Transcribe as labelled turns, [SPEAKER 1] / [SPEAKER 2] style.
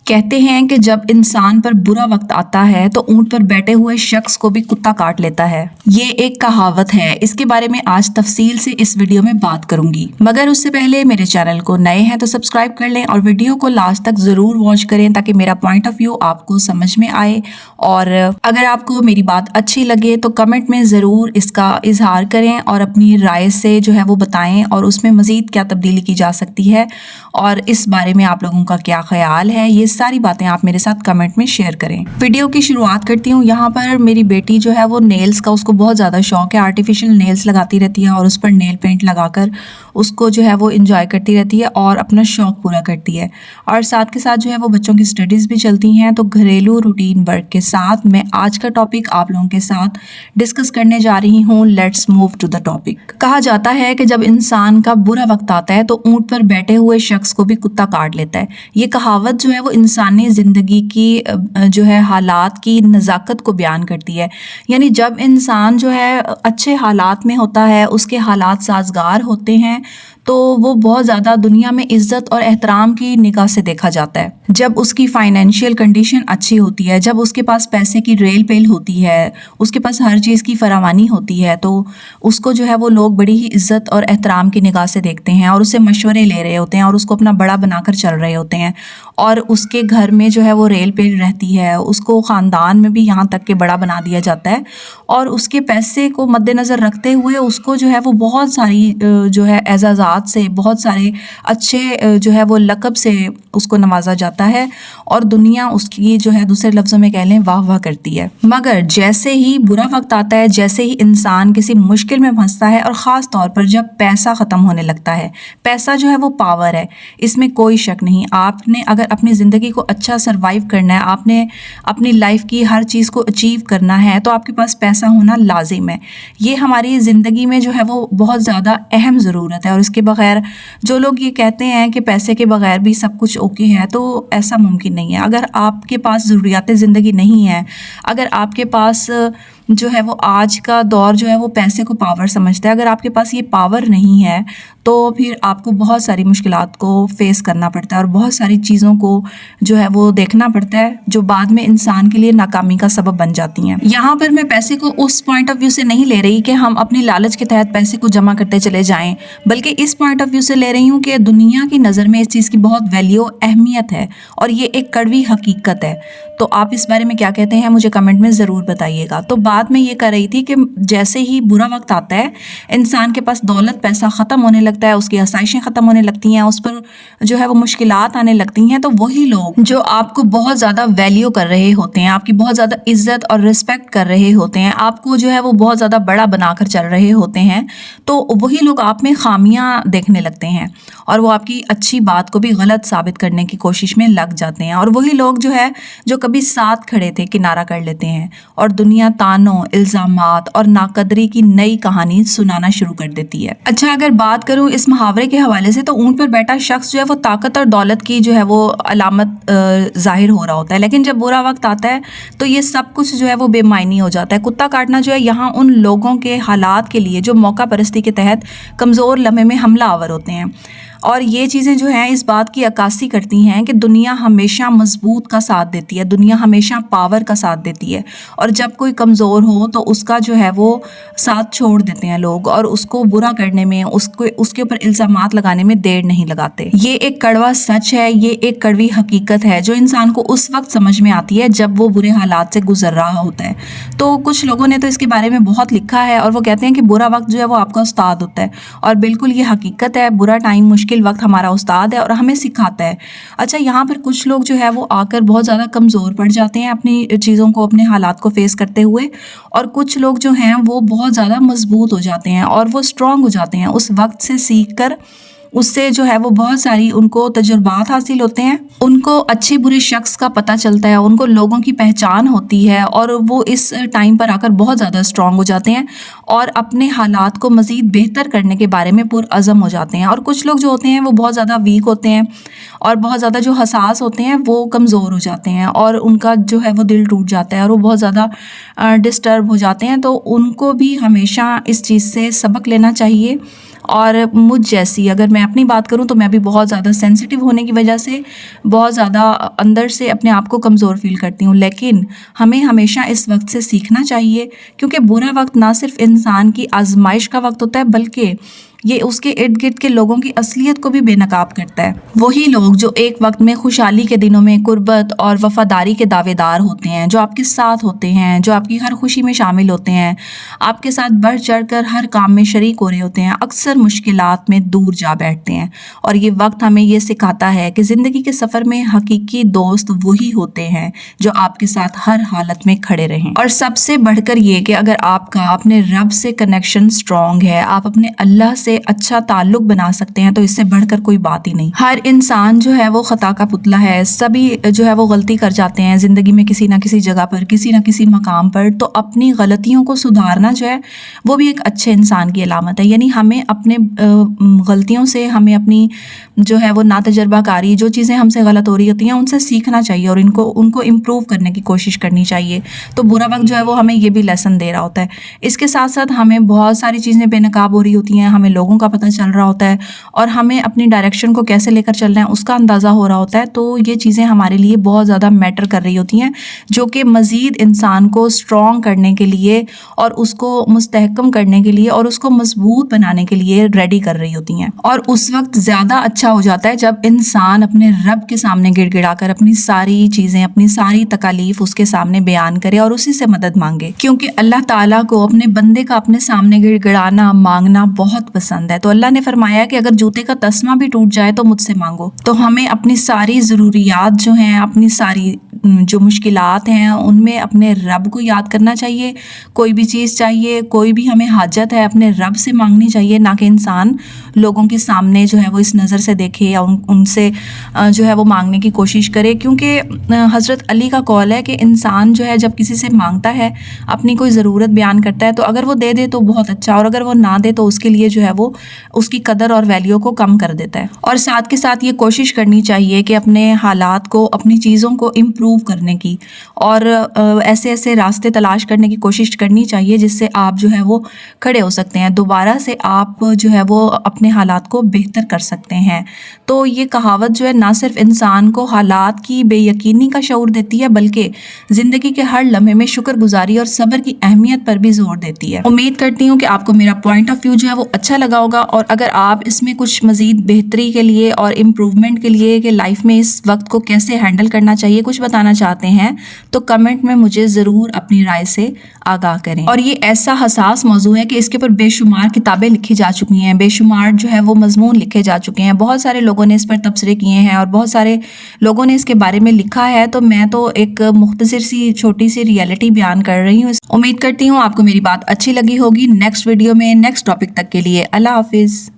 [SPEAKER 1] कहते हैं कि जब इंसान पर बुरा वक्त आता है तो ऊंट पर बैठे हुए शख्स को भी कुत्ता काट लेता है। ये एक कहावत है। इसके बारे में आज तफसील से इस वीडियो में बात करूंगी, मगर उससे पहले मेरे चैनल को नए हैं तो सब्सक्राइब कर लें और वीडियो को लास्ट तक जरूर वॉच करें ताकि मेरा पॉइंट ऑफ व्यू आपको समझ में आए। और अगर आपको मेरी बात अच्छी लगे तो कमेंट में ज़रूर इसका इजहार करें और अपनी राय से जो है वो बताएं और उसमें मज़ीद क्या तब्दीली की जा सकती है और इस बारे में आप लोगों का क्या ख्याल है, ये सारी बातें आप मेरे साथ कमेंट में शेयर करें। वीडियो की शुरुआत करती हूँ। यहाँ पर मेरी बेटी जो है वो नेल्स का उसको बहुत ज़्यादा शौक है, आर्टिफिशियल नेल्स लगाती रहती है और उस पर नेल पेंट लगाकर उसको जो है वो इंजॉय करती रहती है और अपना शौक पूरा करती है। और साथ के साथ जो है वो बच्चों की स्टडीज़ भी चलती हैं। तो घरेलू रूटीन वर्क के साथ मैं आज का टॉपिक आप लोगों के साथ डिस्कस करने जा रही हूँ। Let's move to the topic. कहा जाता है कि जब इंसान का बुरा वक्त आता है तो ऊंट पर बैठे हुए शख्स को भी कुत्ता काट लेता है। ये कहावत जो है वो इंसानी ज़िंदगी की जो है हालात की नज़ाकत को बयान करती है। यानी जब इंसान जो है अच्छे हालात में होता है, उसके हालात साजगार होते हैं, तो वो बहुत ज़्यादा दुनिया में इज़्ज़त और एहतराम की निगाह से देखा जाता है। जब उसकी फाइनेंशियल कंडीशन अच्छी होती है, जब उसके पास पैसे की रेल पेल होती है, उसके पास हर चीज़ की फरावानी होती है, तो उसको जो है वो लोग बड़ी ही इज़्ज़त और एहतराम की निगाह से देखते हैं और उससे मशवरे ले रहे होते हैं और उसको अपना बड़ा बनाकर चल रहे होते हैं। और उसके घर में जो है वो रेल पेल रहती है, उसको ख़ानदान में भी यहाँ तक के बड़ा बना दिया जाता है और उसके पैसे को मद्देनज़र रखते हुए उसको जो है वो बहुत सारी जो है एजाज़ात से, बहुत सारे अच्छे जो है वो लक़ब से उसको नवाजा जाता है और दुनिया उसकी जो है दूसरे लफ्ज़ों में कह लें वाह वाह करती है। मगर जैसे ही बुरा वक्त आता है, जैसे ही इंसान किसी मुश्किल में फंसता है और ख़ास तौर पर जब पैसा ख़त्म होने लगता है, पैसा जो है वो पावर है, इसमें कोई शक नहीं। आपने अगर अपनी ज़िंदगी को अच्छा सरवाइव करना है, आपने अपनी लाइफ की हर चीज़ को अचीव करना है, तो आपके पास पैसा होना लाजिम है। ये हमारी ज़िंदगी में जो है वो बहुत ज़्यादा अहम ज़रूरत है और इसके बगैर जो लोग ये कहते हैं कि पैसे के बगैर भी सब कुछ ओके है, तो ऐसा मुमकिन नहीं है। अगर आपके पास ज़रूरियात ज़िंदगी नहीं है, अगर आपके पास जो है वो आज का दौर जो है वो पैसे को पावर समझता है, अगर आपके पास ये पावर नहीं है तो फिर आपको बहुत सारी मुश्किलात को फेस करना पड़ता है और बहुत सारी चीज़ों को जो है वो देखना पड़ता है जो बाद में इंसान के लिए नाकामी का सबब बन जाती हैं। यहाँ पर मैं पैसे को उस पॉइंट ऑफ व्यू से नहीं ले रही कि हम अपनी लालच के तहत पैसे को जमा करते चले जाएं, बल्कि इस पॉइंट ऑफ व्यू से ले रही हूँ कि दुनिया की नज़र में इस चीज़ की बहुत वैल्यू अहमियत है और ये एक कड़वी हकीकत है। तो आप इस बारे में क्या कहते हैं मुझे कमेंट में ज़रूर बताइएगा। तो बात मैं ये कर रही थी कि जैसे ही बुरा वक्त आता है, इंसान के पास दौलत पैसा ख़त्म होने लगता है, उसकी आसाइशें ख़त्म होने लगती हैं, उस पर जो है वो मुश्किलात आने लगती हैं, तो वही लोग जो आपको बहुत ज़्यादा वैल्यू कर रहे होते हैं, आपकी बहुत ज़्यादा इज्जत और रिस्पेक्ट कर रहे होते हैं, आपको जो है वो बहुत ज़्यादा बड़ा बनाकर चल रहे होते हैं, तो वही लोग आप में खामियां देखने लगते हैं और वो आपकी अच्छी बात को भी गलत साबित करने की कोशिश में लग जाते हैं। और वही लोग जो है जो कभी साथ खड़े थे किनारा कर लेते हैं और दुनिया तानों, इल्ज़ामात और नाकदरी की नई कहानी सुनाना शुरू कर देती है। अच्छा, अगर बात करूं इस मुहावरे के हवाले से, तो ऊंट पर बैठा शख्स जो है वो ताकत और दौलत की जो है वो अलामत जाहिर हो रहा होता है, लेकिन जब बुरा वक्त आता है तो ये सब कुछ जो है वो बेमायनी हो जाता है। कुत्ता काटना जो है यहाँ उन लोगों के हालात के लिए जो मौका परस्ती के तहत कमज़ोर लम्हे में हमला आवर होते हैं और ये चीज़ें जो हैं इस बात की अक्कासी करती हैं कि दुनिया हमेशा मजबूत का साथ देती है, दुनिया हमेशा पावर का साथ देती है और जब कोई कमज़ोर हो तो उसका जो है वो साथ छोड़ देते हैं लोग और उसको बुरा करने में, उसके ऊपर इल्ज़ामात लगाने में देर नहीं लगाते। ये एक कड़वा सच है, ये एक कड़वी हकीकत है जो इंसान को उस वक्त समझ में आती है जब वो बुरे हालात से गुजर रहा होता है। तो कुछ लोगों ने तो इसके बारे में बहुत लिखा है और वो कहते हैं कि बुरा वक्त जो है वो आपका उस्ताद होता है और बिल्कुल ये हकीकत है। बुरा टाइम, मुश्किल वक्त हमारा उस्ताद है और हमें सिखाता है। अच्छा, यहाँ पर कुछ लोग जो है वो आकर बहुत ज़्यादा कमज़ोर पड़ जाते हैं अपनी चीज़ों को, अपने हालात को फेस करते हुए, और कुछ लोग जो हैं वो बहुत ज़्यादा मजबूत हो जाते हैं और वो स्ट्रॉन्ग हो जाते हैं उस वक्त से सीख कर। उससे जो है वो बहुत सारी उनको तजुर्बात हासिल होते हैं, उनको अच्छे बुरे शख्स का पता चलता है, उनको लोगों की पहचान होती है और वो इस टाइम पर आकर बहुत ज़्यादा स्ट्रॉन्ग हो जाते हैं और अपने हालात को मज़ीद बेहतर करने के बारे में पुरअज़म हो जाते हैं। और कुछ लोग जो होते हैं वो बहुत ज़्यादा वीक होते हैं और बहुत ज़्यादा जो हसास होते हैं वो कमज़ोर हो जाते हैं और उनका जो है वो दिल टूट जाता है और वो बहुत ज़्यादा डिस्टर्ब हो जाते हैं। तो उनको भी हमेशा इस चीज़ से सबक लेना चाहिए اور مجھ جیسی اگر میں اپنی بات کروں تو میں بھی بہت زیادہ سینسٹیو ہونے کی وجہ سے بہت زیادہ اندر سے اپنے آپ کو کمزور فیل کرتی ہوں، لیکن ہمیں ہمیشہ اس وقت سے سیکھنا چاہیے، کیونکہ برا وقت نہ صرف انسان کی آزمائش کا وقت ہوتا ہے بلکہ یہ اس کے ارد گرد کے لوگوں کی اصلیت کو بھی بے نقاب کرتا ہے۔ وہی لوگ جو ایک وقت میں خوشحالی کے دنوں میں قربت اور وفاداری کے دعوے دار ہوتے ہیں، جو آپ کے ساتھ ہوتے ہیں، جو آپ کی ہر خوشی میں شامل ہوتے ہیں، آپ کے ساتھ بڑھ چڑھ کر ہر کام میں شریک ہو رہے ہوتے ہیں، اکثر مشکلات میں دور جا بیٹھتے ہیں۔ اور یہ وقت ہمیں یہ سکھاتا ہے کہ زندگی کے سفر میں حقیقی دوست وہی ہوتے ہیں جو آپ کے ساتھ ہر حالت میں کھڑے رہیں۔ اور سب سے بڑھ کر یہ کہ اگر آپ کا اپنے رب سے کنیکشن سٹرونگ ہے، آپ اپنے اللہ سے اچھا تعلق بنا سکتے ہیں، تو اس سے بڑھ کر کوئی بات ہی نہیں۔ ہر انسان جو ہے وہ خطا کا پتلا ہے، سبھی جو ہے وہ غلطی کر جاتے ہیں زندگی میں، کسی نہ کسی جگہ پر، کسی نہ کسی مقام پر۔ تو اپنی غلطیوں کو سدھارنا جو ہے وہ بھی ایک اچھے انسان کی علامت ہے، یعنی ہمیں اپنے غلطیوں سے، ہمیں اپنی جو ہے وہ ناتجربہ کاری، جو چیزیں ہم سے غلط ہو رہی ہوتی ہیں ان سے سیکھنا چاہیے اور ان کو امپروو کرنے کی کوشش کرنی چاہیے۔ تو برا وقت جو ہے وہ ہمیں یہ بھی لیسن دے رہا ہوتا ہے۔ اس کے ساتھ ساتھ ہمیں بہت ساری چیزیں بے نقاب ہو رہی ہوتی ہیں، ہمیں لوگوں کا پتہ چل رہا ہوتا ہے اور ہمیں اپنی ڈائریکشن کو کیسے لے کر چل رہے ہیں اس کا اندازہ ہو رہا ہوتا ہے۔ تو یہ چیزیں ہمارے لیے بہت زیادہ میٹر کر رہی ہوتی ہیں، جو کہ مزید انسان کو اسٹرانگ کرنے کے لیے اور اس کو مستحکم کرنے کے لیے اور اس کو مضبوط بنانے کے لیے ریڈی کر رہی ہوتی ہیں۔ اور اس وقت زیادہ اچھا ہو جاتا ہے جب انسان اپنے رب کے سامنے گڑ گڑا کر اپنی ساری چیزیں، اپنی ساری تکالیف اس کے سامنے بیان کرے اور اسی سے مدد مانگے، کیونکہ اللہ تعالیٰ کو اپنے بندے کا اپنے سامنے گڑ گڑانا، مانگنا بہت پسند ہے۔ تو اللہ نے فرمایا کہ اگر جوتے کا تسمہ بھی ٹوٹ جائے تو مجھ سے مانگو۔ تو ہمیں اپنی ساری ضروریات جو ہیں، اپنی ساری جو مشکلات ہیں ان میں اپنے رب کو یاد کرنا چاہیے۔ کوئی بھی چیز چاہیے، کوئی بھی ہمیں حاجت ہے، اپنے رب سے مانگنی چاہیے، نہ کہ انسان لوگوں کے سامنے جو ہے وہ اس نظر سے دیکھے یا ان سے جو ہے وہ مانگنے کی کوشش کرے، کیونکہ حضرت علی کا قول ہے کہ انسان جو ہے جب کسی سے مانگتا ہے، اپنی کوئی ضرورت بیان کرتا ہے، تو اگر وہ دے دے تو بہت اچھا، اور اگر وہ نہ دے تو اس کے لیے جو ہے وہ اس کی قدر اور ویلیو کو کم کر دیتا ہے۔ اور ساتھ کے ساتھ یہ کوشش کرنی چاہیے کہ اپنے حالات کو، اپنی چیزوں کو امپروو کرنے کی اور ایسے راستے تلاش کرنے کی کوشش کرنی چاہیے جس سے آپ جو ہے وہ کھڑے ہو سکتے ہیں، دوبارہ سے آپ جو ہے وہ اپنے حالات کو بہتر کر سکتے ہیں۔ تو یہ کہاوت جو ہے نہ صرف انسان کو حالات کی بے یقینی کا شعور دیتی ہے بلکہ زندگی کے ہر لمحے میں شکر گزاری اور صبر کی اہمیت پر بھی زور دیتی ہے۔ امید کرتی ہوں کہ آپ کو میرا پوائنٹ آف ویو جو ہے وہ اچھا لگا ہوگا، اور اگر آپ اس میں کچھ مزید بہتری کے لیے اور امپروومنٹ کے لیے کہ لائف میں اس وقت کو کیسے ہینڈل کرنا چاہیے کچھ بتانا چاہتے ہیں تو کمنٹ میں مجھے ضرور اپنی رائے سے آگاہ کریں۔ اور یہ ایسا حساس موضوع ہے کہ اس کے اوپر بے شمار کتابیں لکھی جا چکی ہیں، بے شمار جو ہے وہ مضمون لکھے جا چکے ہیں، بہت سارے لوگوں نے اس پر تبصرے کیے ہیں اور بہت سارے لوگوں نے اس کے بارے میں لکھا ہے۔ تو میں تو ایک مختصر سی چھوٹی سی ریئلٹی بیان کر رہی ہوں۔ امید کرتی ہوں آپ کو میری بات اچھی لگی ہوگی۔ نیکسٹ ویڈیو میں نیکسٹ ٹاپک تک کے لیے اللہ حافظ۔